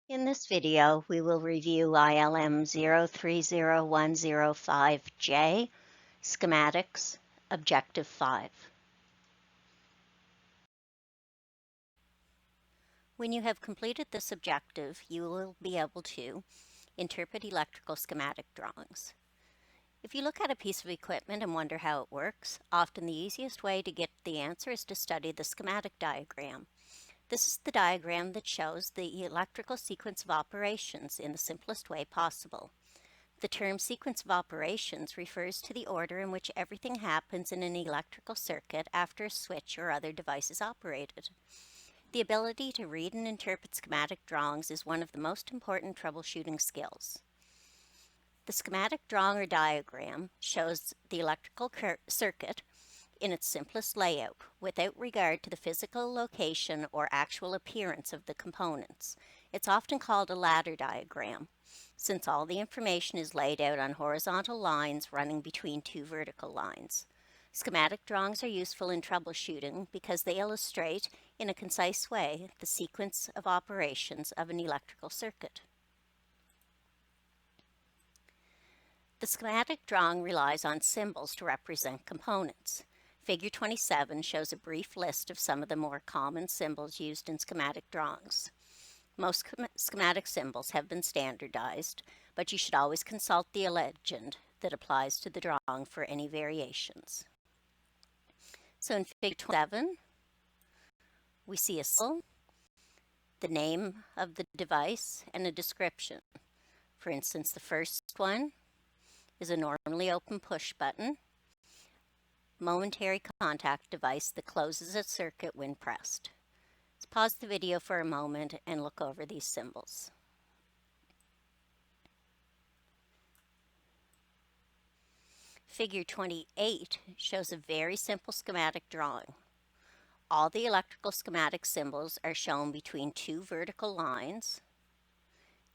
In this video, we will review ILM 030105J, Schematics, Objective 5. When you have completed this objective, you will be able to interpret electrical schematic drawings. If you look at a piece of equipment and wonder how it works, often the easiest way to get the answer is to study the schematic diagram. This is the diagram that shows the electrical sequence of operations in the simplest way possible. The term sequence of operations refers to the order in which everything happens in an electrical circuit after a switch or other device is operated. The ability to read and interpret schematic drawings is one of the most important troubleshooting skills. The schematic drawing or diagram shows the electrical circuit in its simplest layout, without regard to the physical location or actual appearance of the components. It's often called a ladder diagram, since all the information is laid out on horizontal lines running between two vertical lines. Schematic drawings are useful in troubleshooting because they illustrate, in a concise way, the sequence of operations of an electrical circuit. The schematic drawing relies on symbols to represent components. Figure 27 shows a brief list of some of the more common symbols used in schematic drawings. Most schematic symbols have been standardized, but you should always consult the legend that applies to the drawing for any variations. So in Figure 27, we see a symbol, the name of the device, and a description. For instance, the first one is a normally open push button, momentary contact device that closes a circuit when pressed. Let's pause the video for a moment and look over these symbols. Figure 28 shows a very simple schematic drawing. All the electrical schematic symbols are shown between two vertical lines.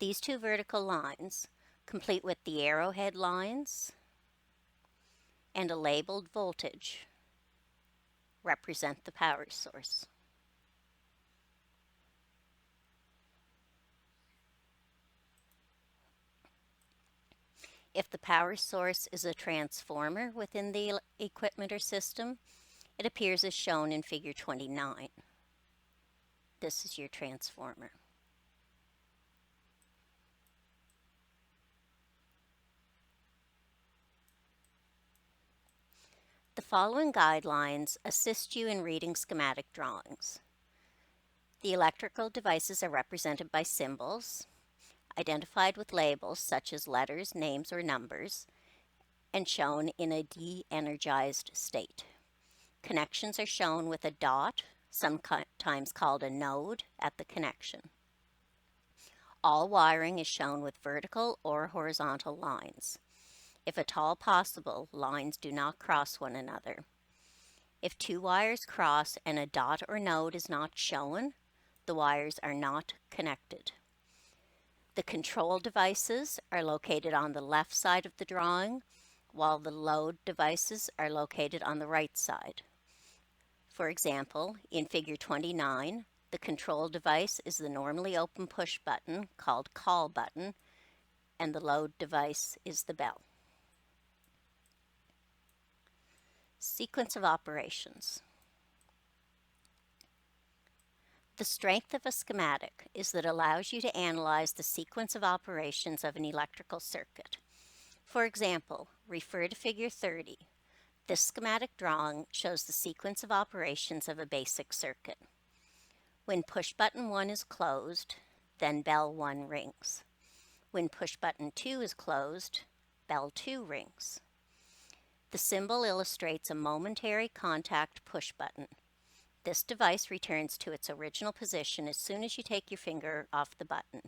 These two vertical lines, complete with the arrowhead lines and a labeled voltage, represent the power source. If the power source is a transformer within the equipment or system, it appears as shown in Figure 29. This is your transformer. The following guidelines assist you in reading schematic drawings. The electrical devices are represented by symbols, identified with labels such as letters, names, or numbers, and shown in a de-energized state. Connections are shown with a dot, sometimes called a node, at the connection. All wiring is shown with vertical or horizontal lines. If at all possible, lines do not cross one another. If two wires cross and a dot or node is not shown, the wires are not connected. The control devices are located on the left side of the drawing, while the load devices are located on the right side. For example, in Figure 29, the control device is the normally open push button called call button, and the load device is the bell. Sequence of operations. The strength of a schematic is that it allows you to analyze the sequence of operations of an electrical circuit. For example, refer to Figure 30. This schematic drawing shows the sequence of operations of a basic circuit. When push button 1 is closed, then bell 1 rings. When push button 2 is closed, bell 2 rings. The symbol illustrates a momentary contact push button. This device returns to its original position as soon as you take your finger off the button,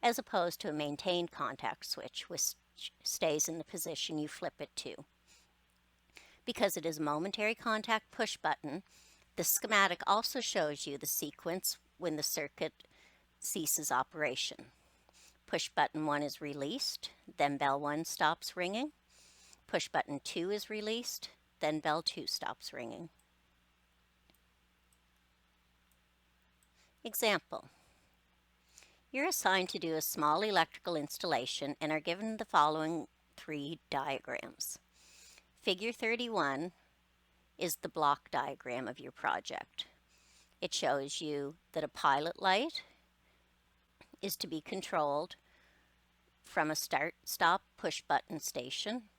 as opposed to a maintained contact switch, which stays in the position you flip it to. Because it is a momentary contact push button, the schematic also shows you the sequence when the circuit ceases operation. Push button 1 is released, then bell 1 stops ringing. Push button 2 is released, then bell 2 stops ringing. Example. You're assigned to do a small electrical installation and are given the following 3 diagrams. Figure 31 is the block diagram of your project. It shows you that a pilot light is to be controlled from a start-stop push-button station.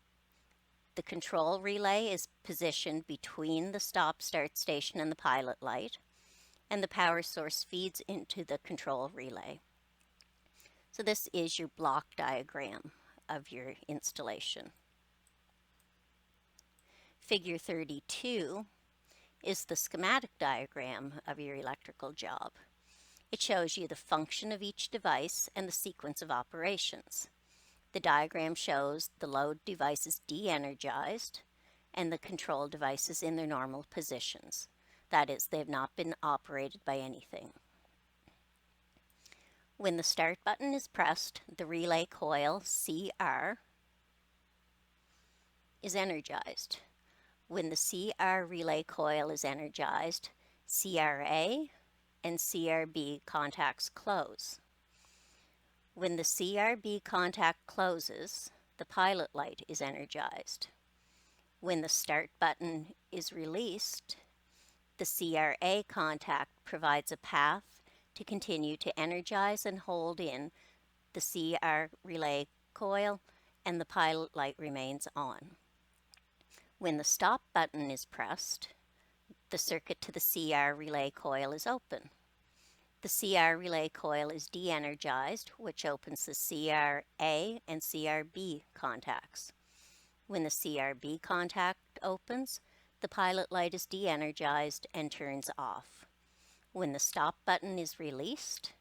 The control relay is positioned between the stop-start station and the pilot light, and the power source feeds into the control relay. So this is your block diagram of your installation. Figure 32 is the schematic diagram of your electrical job. It shows you the function of each device and the sequence of operations. The diagram shows the load device is de-energized and the control devices in their normal positions. That is, they have not been operated by anything. When the start button is pressed, the relay coil CR is energized. When the CR relay coil is energized, CRA and CRB contacts close. When the CRB contact closes, the pilot light is energized. When the start button is released, the CRA contact provides a path to continue to energize and hold in the CR relay coil, and the pilot light remains on. When the stop button is pressed, the circuit to the CR relay coil is open. The CR relay coil is de-energized, which opens the CRA and CRB contacts. When the CRB contact opens, the pilot light is de-energized and turns off. When the stop button is released,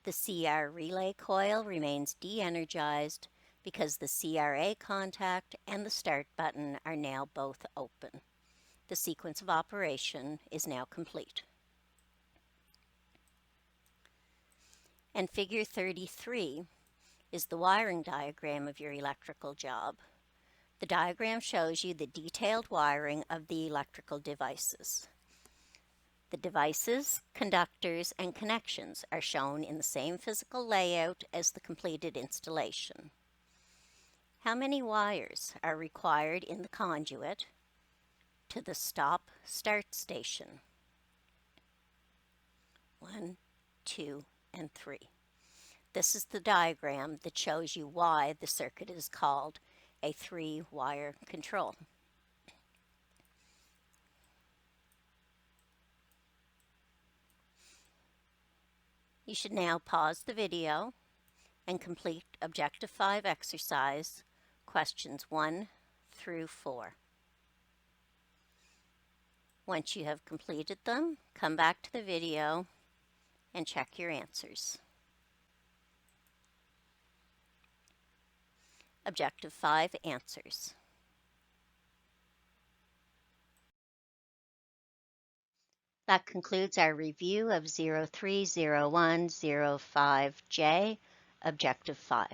the CR relay coil remains de-energized because the CRA contact and the start button are now both open. The sequence of operation is now complete. And figure 33 is the wiring diagram of your electrical job. The diagram shows you the detailed wiring of the electrical devices. The devices, conductors, and connections are shown in the same physical layout as the completed installation. How many wires are required in the conduit to the stop-start station? 1, 2, and 3. This is the diagram that shows you why the circuit is called a 3-wire control. You should now pause the video and complete Objective 5 exercise, questions 1 through 4. Once you have completed them, come back to the video and check your answers. Objective 5 answers. That concludes our review of 030105J, Objective 5.